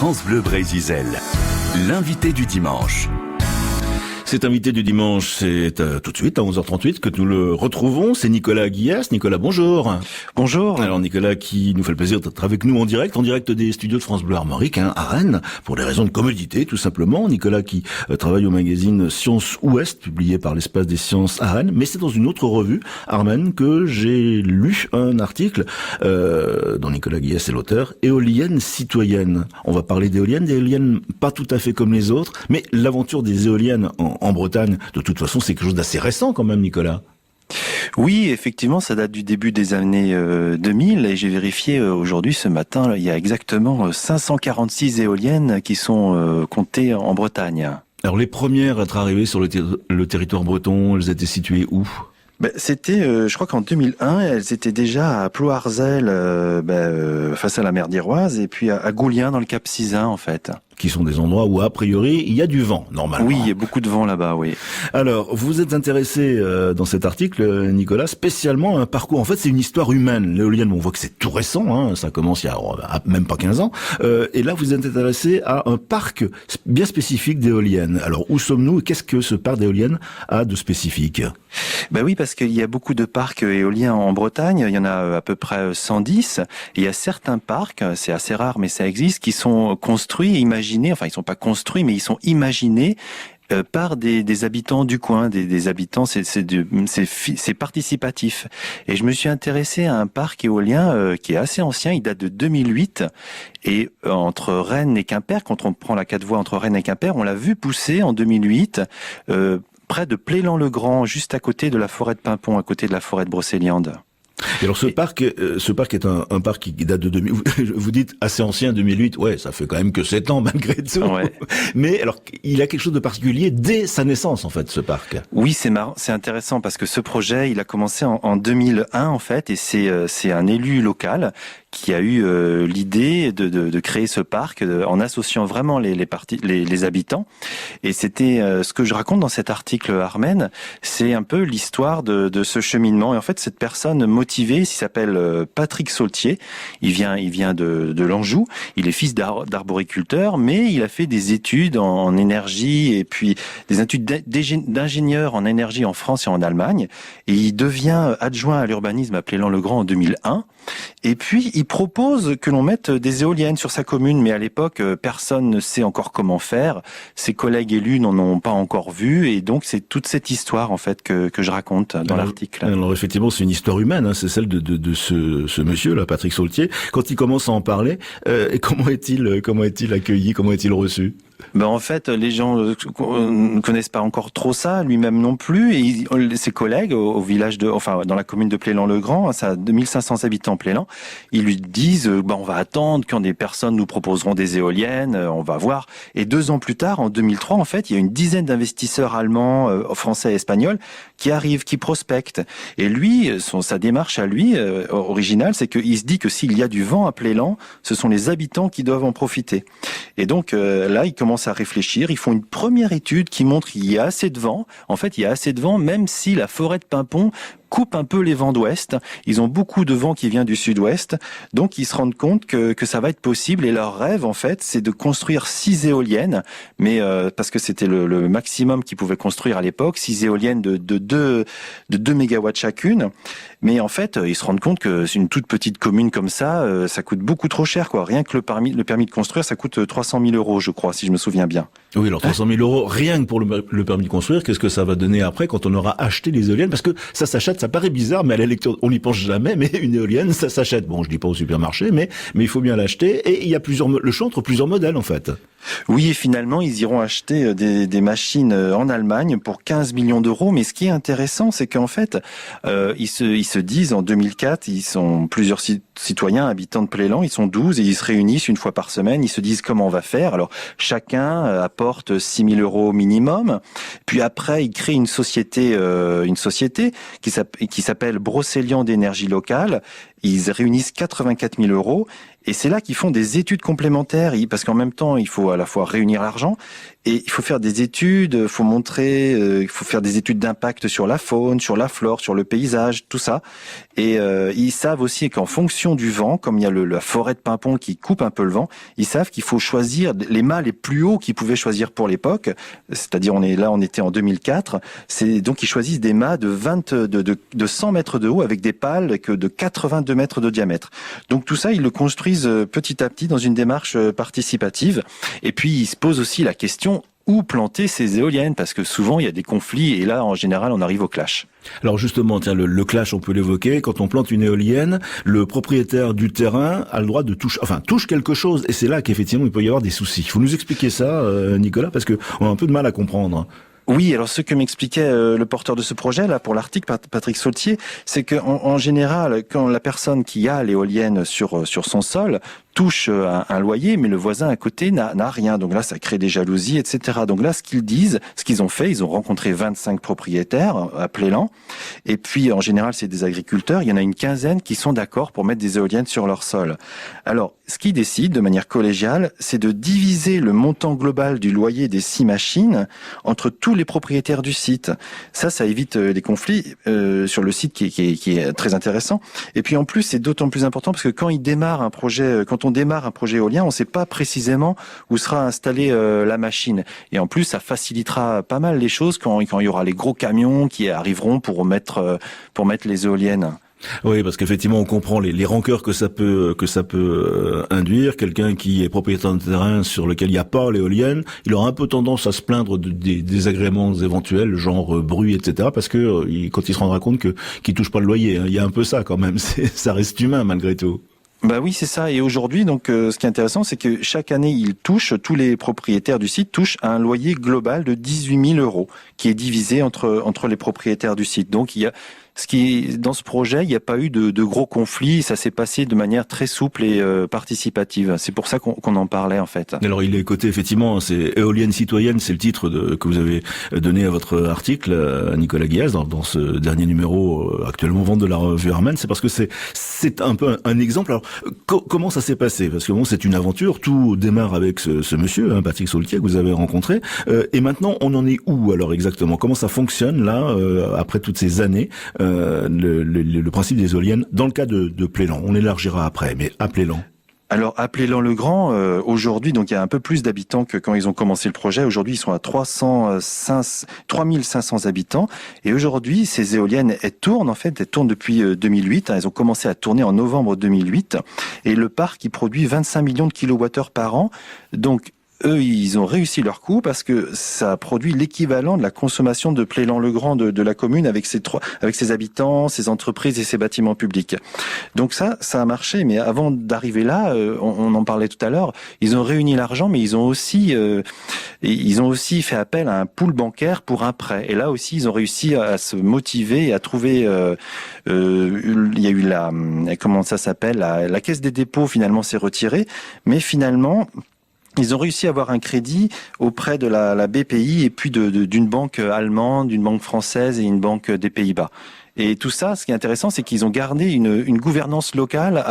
France Bleu Brésil, l'invité du dimanche. Cet invité du dimanche, c'est tout de suite à 11h38 que nous le retrouvons. C'est Nicolas Guillas. Nicolas, bonjour. Bonjour. Alors Nicolas qui nous fait le plaisir d'être avec nous en direct des studios de France Bleu Armorique, à Rennes, pour des raisons de commodité tout simplement. Nicolas qui travaille au magazine Sciences Ouest, publié par l'Espace des Sciences à Rennes. Mais c'est dans une autre revue, Armen, que j'ai lu un article dont Nicolas Guillas est l'auteur, Éoliennes citoyennes. On va parler d'éoliennes pas tout à fait comme les autres, mais l'aventure des éoliennes en Bretagne, de toute façon, c'est quelque chose d'assez récent quand même, Nicolas. Oui, effectivement, ça date du début des années 2000 et j'ai vérifié aujourd'hui, ce matin, il y a exactement 546 éoliennes qui sont comptées en Bretagne. Alors les premières à être arrivées sur le territoire breton, elles étaient situées où ? C'était, je crois qu'en 2001, elles étaient déjà à Ploarzel, face à la mer d'Iroise, et puis à Goulien, dans le Cap Sizun, en fait. Qui sont des endroits où, a priori, il y a du vent, normalement. Oui, il y a beaucoup de vent là-bas, oui. Alors, vous êtes intéressé dans cet article, Nicolas, spécialement à un parcours. En fait, c'est une histoire humaine. L'éolienne, on voit que c'est tout récent, ça commence il y a même pas 15 ans. Et là, vous êtes intéressé à un parc bien spécifique d'éoliennes. Alors, où sommes-nous et qu'est-ce que ce parc d'éoliennes a de spécifique ? Oui, parce qu'il y a beaucoup de parcs éoliens en Bretagne. Il y en a à peu près 110. Et il y a certains parcs, c'est assez rare, mais ça existe, qui sont construits et imaginés. Enfin, ils sont pas construits, mais ils sont imaginés par des habitants du coin, des habitants, c'est participatif. Et je me suis intéressé à un parc éolien qui est assez ancien, il date de 2008, et entre Rennes et Quimper, quand on prend la 4 voies entre Rennes et Quimper, on l'a vu pousser en 2008, près de Plélan-le-Grand, juste à côté de la forêt de Pimpon, à côté de la forêt de Brocéliande. Et alors ce parc est un parc qui date de 2000. Vous dites assez ancien, 2008. Ouais, ça fait quand même que 7 ans malgré tout. Ouais. Mais alors il a quelque chose de particulier dès sa naissance en fait, ce parc. Oui, c'est marrant, c'est intéressant parce que ce projet, il a commencé en 2001 en fait, et c'est un élu local qui a eu l'idée de créer ce parc en associant vraiment les habitants. Et c'était ce que je raconte dans cet article Armen, c'est un peu l'histoire de ce cheminement. Et en fait, cette personne motivée, il s'appelle Patrick Saultier. Il vient de l'Anjou. Il est fils d'arboriculteur, mais il a fait des études en énergie et puis des études d'ingénieur en énergie en France et en Allemagne. Et il devient adjoint à l'urbanisme à Plélan-le-Grand en 2001. Et puis, il propose que l'on mette des éoliennes sur sa commune, mais à l'époque, personne ne sait encore comment faire. Ses collègues élus n'en ont pas encore vu, et donc c'est toute cette histoire en fait que je raconte dans l'article. Alors effectivement, c'est une histoire humaine, c'est celle de ce monsieur là, Patrick Saultier. Quand il commence à en parler, comment est-il accueilli, comment est-il reçu ? En fait, les gens ne connaissent pas encore trop ça, lui-même non plus, et ses collègues au village dans la commune de Plélan-le-Grand, ça a 2500 habitants Plélan, ils lui disent on va attendre quand des personnes nous proposeront des éoliennes, on va voir. Et 2 ans plus tard, en 2003, en fait, il y a une dizaine d'investisseurs allemands, français et espagnols qui arrivent, qui prospectent. Et lui, sa démarche à lui, originale, c'est qu'il se dit que s'il y a du vent à Plélan, ce sont les habitants qui doivent en profiter. Et donc là, il commence à réfléchir. Ils font une première étude qui montre qu'il y a assez de vent. En fait, il y a assez de vent, même si la forêt de Pimpon coupe un peu les vents d'ouest. Ils ont beaucoup de vent qui vient du sud-ouest. Donc, ils se rendent compte que ça va être possible. Et leur rêve, en fait, c'est de construire 6 éoliennes. Mais parce que c'était le maximum qu'ils pouvaient construire à l'époque. 6 éoliennes de 2 mégawatts chacune. Mais en fait, ils se rendent compte que c'est une toute petite commune comme ça coûte beaucoup trop cher, quoi. Rien que le permis de construire, ça coûte 300 000 €, je crois, si je me souviens bien. Oui, alors 300 000 € rien que pour le permis de construire. Qu'est-ce que ça va donner après quand on aura acheté les éoliennes ? Parce que ça s'achète, ça paraît bizarre, mais à la lecture, on n'y pense jamais. Mais une éolienne, ça s'achète. Bon, je dis pas au supermarché, mais il faut bien l'acheter. Et il y a le choix entre plusieurs modèles, en fait. Oui, et finalement, ils iront acheter des machines en Allemagne pour 15 millions d'euros. Mais ce qui est intéressant, c'est qu'en fait, ils se disent, en 2004, ils sont plusieurs citoyens habitants de Plélan, ils sont 12 et ils se réunissent une fois par semaine. Ils se disent comment on va faire. Alors, chacun apporte 6 000 € minimum. Puis après, ils créent une société qui s'appelle Brocéliande d'énergie locale. Ils réunissent 84 000 euros. Et c'est là qu'ils font des études complémentaires, parce qu'en même temps, il faut à la fois réunir l'argent et il faut faire des études, il faut montrer, il faut faire des études d'impact sur la faune, sur la flore, sur le paysage, tout ça. Et ils savent aussi qu'en fonction du vent, comme il y a la forêt de Paimpont qui coupe un peu le vent, ils savent qu'il faut choisir les mâts les plus hauts qu'ils pouvaient choisir pour l'époque. C'est-à-dire, on était en 2004. Donc ils choisissent des mâts de 100 mètres de haut avec des pales de 82 mètres de diamètre. Donc tout ça, ils le construisent petit à petit dans une démarche participative. Et puis, il se pose aussi la question où planter ces éoliennes, parce que souvent, il y a des conflits, et là, en général, on arrive au clash. Alors justement, tiens, le clash, on peut l'évoquer. Quand on plante une éolienne, le propriétaire du terrain a le droit de touche quelque chose, et c'est là qu'effectivement, il peut y avoir des soucis. Il faut nous expliquer ça, Nicolas, parce que on a un peu de mal à comprendre. Oui, alors ce que m'expliquait le porteur de ce projet là pour l'article, Patrick Saultier, c'est que en général, quand la personne qui a l'éolienne sur son sol touche un loyer, mais le voisin à côté n'a rien. Donc là, ça crée des jalousies, etc. Donc là, ce qu'ils ont fait, ils ont rencontré 25 propriétaires à Plélan. Et puis, en général, c'est des agriculteurs. Il y en a une quinzaine qui sont d'accord pour mettre des éoliennes sur leur sol. Alors, ce qu'ils décident, de manière collégiale, c'est de diviser le montant global du loyer des 6 machines entre tous les propriétaires du site. Ça évite les conflits sur le site qui est très intéressant. Et puis, en plus, c'est d'autant plus important parce que quand on démarre un projet éolien, on ne sait pas précisément où sera installée la machine. Et en plus, ça facilitera pas mal les choses quand il y aura les gros camions qui arriveront pour mettre les éoliennes. Oui, parce qu'effectivement, on comprend les rancœurs que ça peut induire. Quelqu'un qui est propriétaire d'un terrain sur lequel il n'y a pas l'éolienne, il aura un peu tendance à se plaindre des désagréments éventuels, genre bruit, etc. Parce que quand il se rendra compte qu'il touche pas le loyer, il y a un peu ça quand même. Ça reste humain malgré tout. Bah oui, c'est ça. Et aujourd'hui, donc, ce qui est intéressant, c'est que chaque année, tous les propriétaires du site touchent un loyer global de 18 000 euros, qui est divisé entre les propriétaires du site. Donc, dans ce projet, il n'y a pas eu de gros conflits. Ça s'est passé de manière très souple et participative. C'est pour ça qu'on en parlait, en fait. Alors, il est coté, effectivement, c'est Éolienne citoyenne, c'est le titre que vous avez donné à votre article, à Nicolas Guillaz, dans ce dernier numéro actuellement en vente de la revue Armen. C'est parce que c'est un peu un exemple. Alors, comment ça s'est passé? Parce que bon, c'est une aventure. Tout démarre avec ce monsieur, Patrick Saultier, que vous avez rencontré. Et maintenant, on en est où, alors, exactement? Comment ça fonctionne, là, après toutes ces années? Le principe des éoliennes dans le cas de Plélan. On élargira après, mais à Plélan. Alors, à Plélan-le-Grand, aujourd'hui, donc il y a un peu plus d'habitants que quand ils ont commencé le projet. Aujourd'hui, ils sont à 3500 habitants. Et aujourd'hui, ces éoliennes, elles tournent depuis 2008. Elles ont commencé à tourner en novembre 2008. Et le parc, il produit 25 millions de kilowattheures par an. Donc, eux, ils ont réussi leur coup parce que ça produit l'équivalent de la consommation de Plélan-le-Grand de la commune avec ses habitants, ses entreprises et ses bâtiments publics. Donc ça a marché. Mais avant d'arriver là, on en parlait tout à l'heure, ils ont réuni l'argent, mais ils ont aussi fait appel à un pool bancaire pour un prêt. Et là aussi, ils ont réussi à se motiver et à trouver. Il y a eu la caisse des dépôts finalement s'est retirée, mais finalement. Ils ont réussi à avoir un crédit auprès de la BPI et puis d'une banque allemande, d'une banque française et une banque des Pays-Bas. Et tout ça, ce qui est intéressant, c'est qu'ils ont gardé une gouvernance locale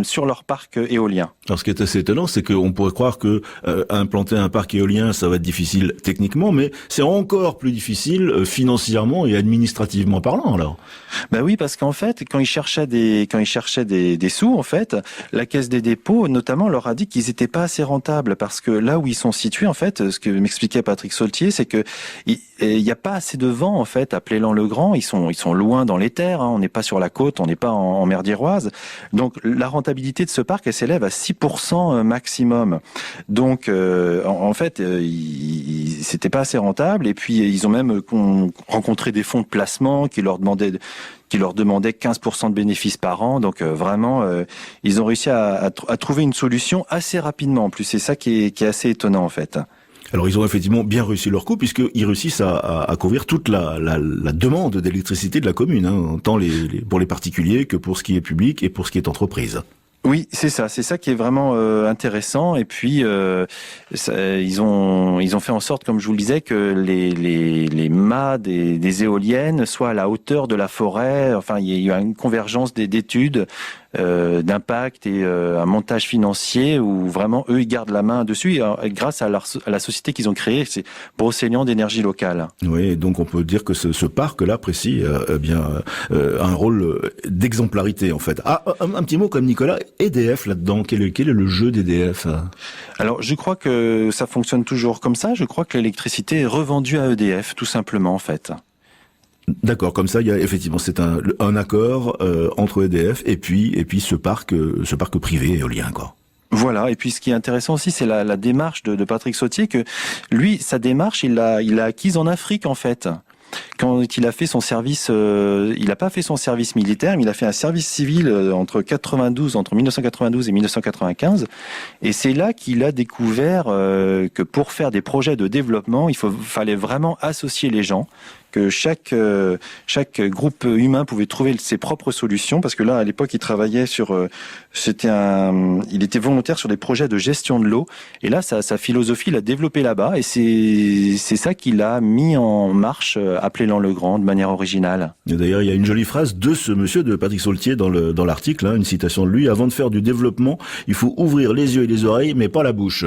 sur leur parc éolien. Alors, ce qui est assez étonnant, c'est qu'on pourrait croire que implanter un parc éolien, ça va être difficile techniquement, mais c'est encore plus difficile financièrement et administrativement parlant, alors. Ben oui, parce qu'en fait, quand ils cherchaient des sous, en fait, la Caisse des dépôts, notamment, leur a dit qu'ils étaient pas assez rentables, parce que là où ils sont situés, en fait, ce que m'expliquait Patrick Saultier, c'est que il y a pas assez de vent, en fait, à Plélan-le-Grand. Ils sont loin dans les terres, on n'est pas sur la côte, on n'est pas en mer d'Iroise. Donc la rentabilité de ce parc, elle s'élève à 6% maximum. Donc en fait, c'était pas assez rentable. Et puis ils ont même rencontré des fonds de placement qui leur demandaient 15% de bénéfices par an. Donc vraiment, ils ont réussi à trouver une solution assez rapidement. En plus, c'est ça qui est assez étonnant en fait. Alors ils ont effectivement bien réussi leur coup puisqu'ils réussissent à couvrir toute la demande d'électricité de la commune, tant pour les particuliers que pour ce qui est public et pour ce qui est entreprise. Oui, c'est ça qui est vraiment intéressant. Et puis ils ont fait en sorte, comme je vous le disais, que les mâts des éoliennes soient à la hauteur de la forêt. Enfin, il y a une convergence d'études, d'impact et un montage financier où vraiment eux ils gardent la main dessus grâce à la société qu'ils ont créée, c'est Brocéliande d'énergie locale. Oui, donc on peut dire que ce parc-là précis a un rôle d'exemplarité en fait. Ah, un petit mot comme Nicolas, EDF là-dedans, quel est le jeu d'EDF? Alors je crois que ça fonctionne toujours comme ça, je crois que l'électricité est revendue à EDF tout simplement en fait. D'accord, comme ça, il y a effectivement c'est un accord entre EDF et puis ce parc privé éolien quoi. Voilà, et puis ce qui est intéressant aussi, c'est la démarche de Patrick Sautier, que lui, sa démarche, il l'a acquise en Afrique en fait. Quand il a fait son service, il n'a pas fait son service militaire, mais il a fait un service civil entre 1992 et 1995. Et c'est là qu'il a découvert que pour faire des projets de développement, fallait vraiment associer les gens, que chaque groupe humain pouvait trouver ses propres solutions, parce que là, à l'époque, il travaillait il était volontaire sur des projets de gestion de l'eau. Et là, sa philosophie, il l'a développée là-bas, et c'est ça qu'il a mis en marche à Plélan-le-Grand de manière originale. Et d'ailleurs, il y a une jolie phrase de ce monsieur, de Patrick Sautier, dans l'article, une citation de lui: avant de faire du développement, il faut ouvrir les yeux et les oreilles, mais pas la bouche.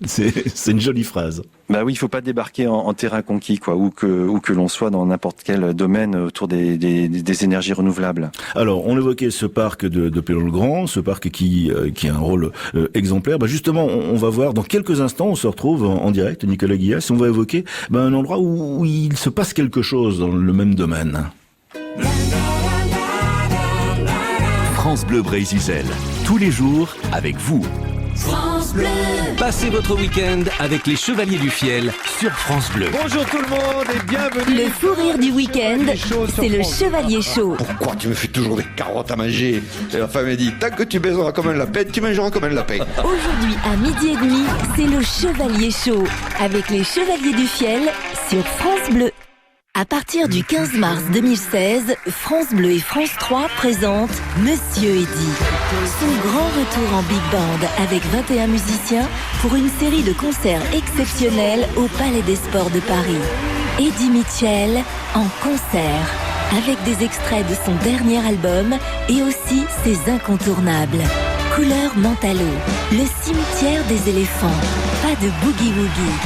C'est une jolie phrase. Bah oui, il faut pas débarquer en terrain conquis, quoi, où que l'on soit dans n'importe quel domaine autour des énergies renouvelables. Alors, on évoquait ce parc de Plélan-le-Grand, ce parc qui a un rôle exemplaire. Bah justement, on va voir dans quelques instants, on se retrouve en direct, Nicolas Guillas, et on va évoquer un endroit où il se passe quelque chose dans le même domaine. France Bleu Brésil, tous les jours avec vous. France Bleu. Passez votre week-end avec les Chevaliers du Fiel sur France Bleu. Bonjour tout le monde et bienvenue. Le fou rire du week-end, c'est le Chevalier Chaud. Pourquoi tu me fais toujours des carottes à manger? Et la femme a dit, tant que tu baiseras comme un lapin, tu mangeras comme un lapin. Aujourd'hui à 12h30, c'est le Chevalier Chaud avec les Chevaliers du Fiel sur France Bleu. À partir du 15 mars 2016, France Bleu et France 3 présentent Monsieur Eddy. Son grand retour en big band avec 21 musiciens pour une série de concerts exceptionnels au Palais des Sports de Paris. Eddy Mitchell en concert avec des extraits de son dernier album et aussi ses incontournables. Couleur Mentalo, le cimetière des éléphants, pas de boogie-woogie.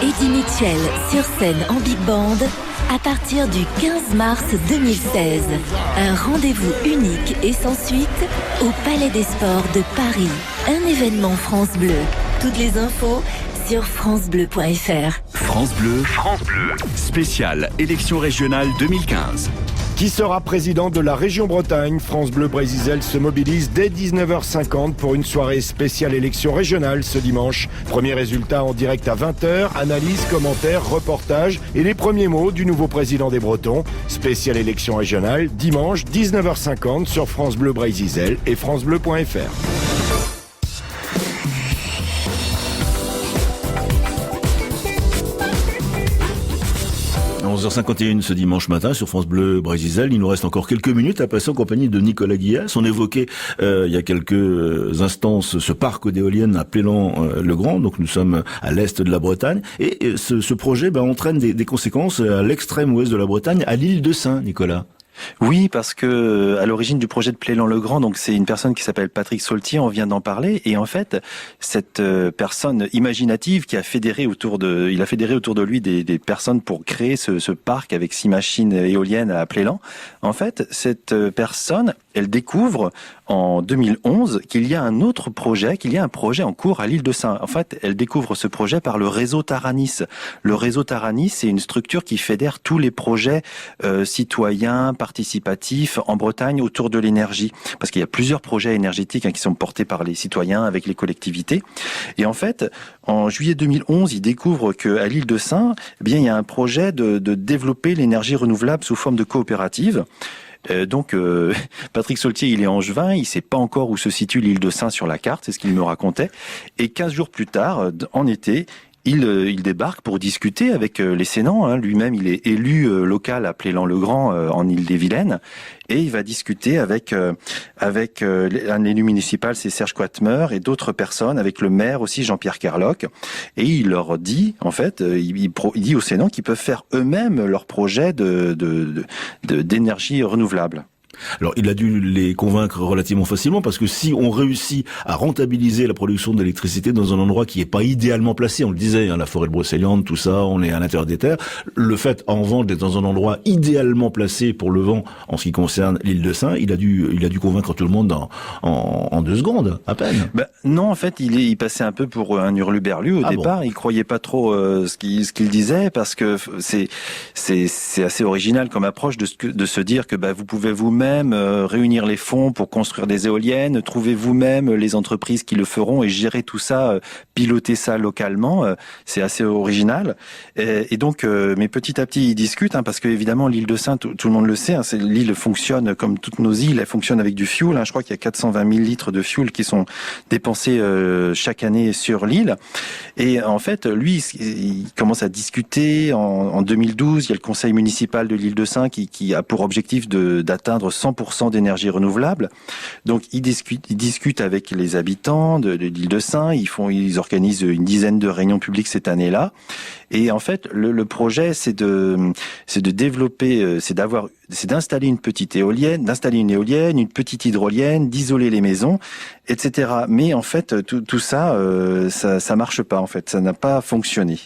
Eddy Mitchell sur scène en big band à partir du 15 mars 2016. Un rendez-vous unique et sans suite au Palais des Sports de Paris. Un événement France Bleu. Toutes les infos sur francebleu.fr. France Bleu, spécial élection régionale 2015. Qui sera président de la région Bretagne? France Bleu Brésil se mobilise dès 19h50 pour une soirée spéciale élection régionale ce dimanche. Premier résultat en direct à 20h, analyse, commentaires, reportages et les premiers mots du nouveau président des Bretons. Spéciale élection régionale, dimanche 19h50 sur France Bleu Brésil et francebleu.fr. 11h51 ce dimanche matin sur France Bleu Brésil. Il nous reste encore quelques minutes à passer en compagnie de Nicolas Guillas. On évoquait il y a quelques instants ce parc d'éoliennes à Plélan-le-Grand. Donc nous sommes à l'est de la Bretagne. Et ce projet entraîne des conséquences à l'extrême ouest de la Bretagne, à l'île de Sein, Nicolas. Oui, parce que à l'origine du projet de Plélan-le-Grand, donc c'est une personne qui s'appelle Patrick Sautier, on vient d'en parler, et en fait cette personne imaginative qui a fédéré autour de lui des personnes pour créer ce parc avec 6 machines éoliennes à Plélan. En fait, cette personne, elle découvre en 2011 qu'il y a un projet en cours à l'île de Sein. En fait, elle découvre ce projet par le réseau Taranis. Le réseau Taranis, c'est une structure qui fédère tous les projets citoyens, participatifs en Bretagne autour de l'énergie. Parce qu'il y a plusieurs projets énergétiques qui sont portés par les citoyens avec les collectivités. Et en fait, en juillet 2011, il découvre qu'à l'île de Sein, il y a un projet de développer l'énergie renouvelable sous forme de coopérative. Donc Patrick Sautier, il est angevin, il sait pas encore où se situe l'île de Sein sur la carte, c'est ce qu'il me racontait. Et 15 jours plus tard, en été, il débarque pour discuter avec les Sénans. Hein. Lui-même, il est élu local à Plélan-le-Grand en Ille-et-Vilaine. Et il va discuter avec un élu municipal, c'est Serge Quatmer, et d'autres personnes, avec le maire aussi, Jean-Pierre Kerlock. Et il leur dit, en fait, il dit aux Sénats qu'ils peuvent faire eux-mêmes leur projet d'énergie renouvelable. Alors, il a dû les convaincre relativement facilement, parce que si on réussit à rentabiliser la production d'électricité dans un endroit qui est pas idéalement placé, on le disait, hein, la forêt de Brocéliande, tout ça, on est à l'intérieur des terres, le fait, en revanche, d'être dans un endroit idéalement placé pour le vent, en ce qui concerne l'île de Sein, il a dû convaincre tout le monde en 2 secondes, à peine. Non, en fait, il passait un peu pour un hurluberlu au départ. Bon. Il croyait pas trop ce qu'il disait, parce que c'est assez original comme approche de se dire que vous pouvez vous-même réunir les fonds pour construire des éoliennes, trouver vous-même les entreprises qui le feront et gérer tout ça, piloter ça localement. C'est assez original. Et donc, mais petit à petit, ils discutent, parce que évidemment, l'île de Sein, tout le monde le sait, l'île fonctionne comme toutes nos îles, elle fonctionne avec du fioul. Je crois qu'il y a 420 000 litres de fioul qui sont dépensés chaque année sur l'île. Et en fait, lui, il commence à discuter. En 2012, il y a le conseil municipal de l'île de Sein qui a pour objectif d'atteindre 100% d'énergie renouvelable. Donc, ils discutent avec les habitants de l'île de Sein. Ils organisent une dizaine de réunions publiques cette année-là. Et en fait, le projet, c'est de développer, c'est d'installer une petite éolienne, une petite hydrolienne, d'isoler les maisons, etc. Mais en fait, tout ça, ça marche pas. En fait, ça n'a pas fonctionné.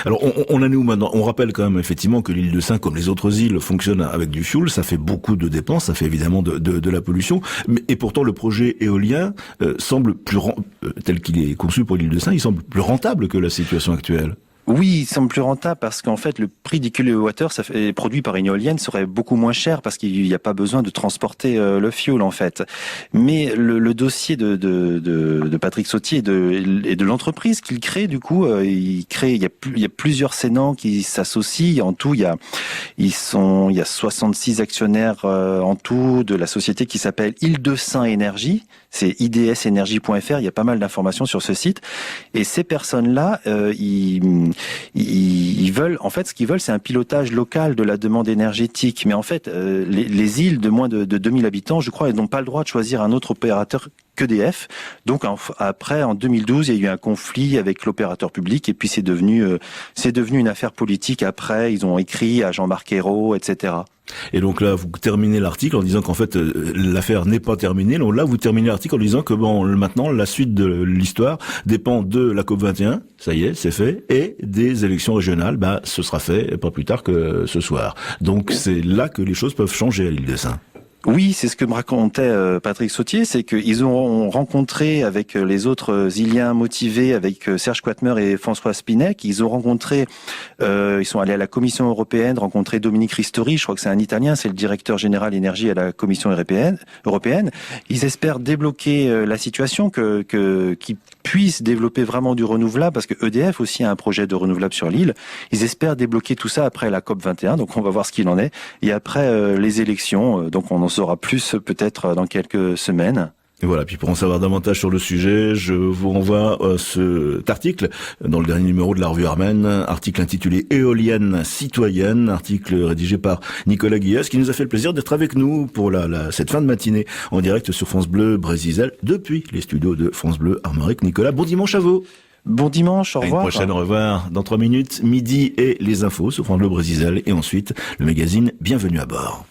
Alors, on en est où maintenant? On rappelle quand même effectivement que l'île de Sein, comme les autres îles, fonctionne avec du fioul. Ça fait beaucoup de dépenses, ça fait évidemment de la pollution. Et pourtant, le projet éolien semble tel qu'il est conçu pour l'île de Sein, il semble plus rentable que la situation actuelle. Oui, il semble plus rentable parce qu'en fait, le prix du kilowattheure produit par une éolienne serait beaucoup moins cher parce qu'il n'y a pas besoin de transporter le fioul en fait. Mais le dossier de Patrick Sautier et de l'entreprise qu'il crée, du coup, il y a plusieurs Sénans qui s'associent. En tout, il y a 66 actionnaires en tout de la société qui s'appelle Île de Sein Énergie. C'est idsenergie.fr. Il y a pas mal d'informations sur ce site. Et ces personnes-là, ils veulent, en fait, ce qu'ils veulent, c'est un pilotage local de la demande énergétique. Mais en fait, les îles de moins de 2000 habitants, je crois, elles n'ont pas le droit de choisir un autre opérateur qu'EDF. Donc après, en 2012, il y a eu un conflit avec l'opérateur public et puis c'est devenu une affaire politique. Après, ils ont écrit à Jean-Marc Ayrault, etc. Et donc là, vous terminez l'article en disant qu'en fait, l'affaire n'est pas terminée. Donc là, vous terminez l'article en disant que maintenant, la suite de l'histoire dépend de la COP21. Ça y est, c'est fait. Et des élections régionales, ce sera fait pas plus tard que ce soir. Donc c'est là que les choses peuvent changer à l'île de Sein. Oui, c'est ce que me racontait Patrick Sautier, c'est qu'ils ont rencontré avec les autres Iliens motivés, avec Serge Quatmer et François Spinec, ils ont rencontré, ils sont allés à la Commission européenne, rencontrer Dominique Ristori, je crois que c'est un Italien, c'est le directeur général énergie à la Commission européenne. Ils espèrent débloquer la situation, qu'ils puissent développer vraiment du renouvelable, parce que EDF aussi a un projet de renouvelable sur l'île. Ils espèrent débloquer tout ça après la COP21, donc on va voir ce qu'il en est. Et après les élections, donc on en saura plus peut-être dans quelques semaines. Et voilà, puis pour en savoir davantage sur le sujet, je vous renvoie cet article dans le dernier numéro de la revue Armen, article intitulé « Éolienne citoyenne », article rédigé par Nicolas Guillas, qui nous a fait le plaisir d'être avec nous pour cette fin de matinée en direct sur France Bleu Brésil depuis les studios de France Bleu Armorique. Nicolas, bon dimanche à vous. Bon dimanche, au revoir. À une prochaine, au revoir. Dans 3 minutes, midi et les infos sur France Bleu Brésil et ensuite le magazine Bienvenue à bord.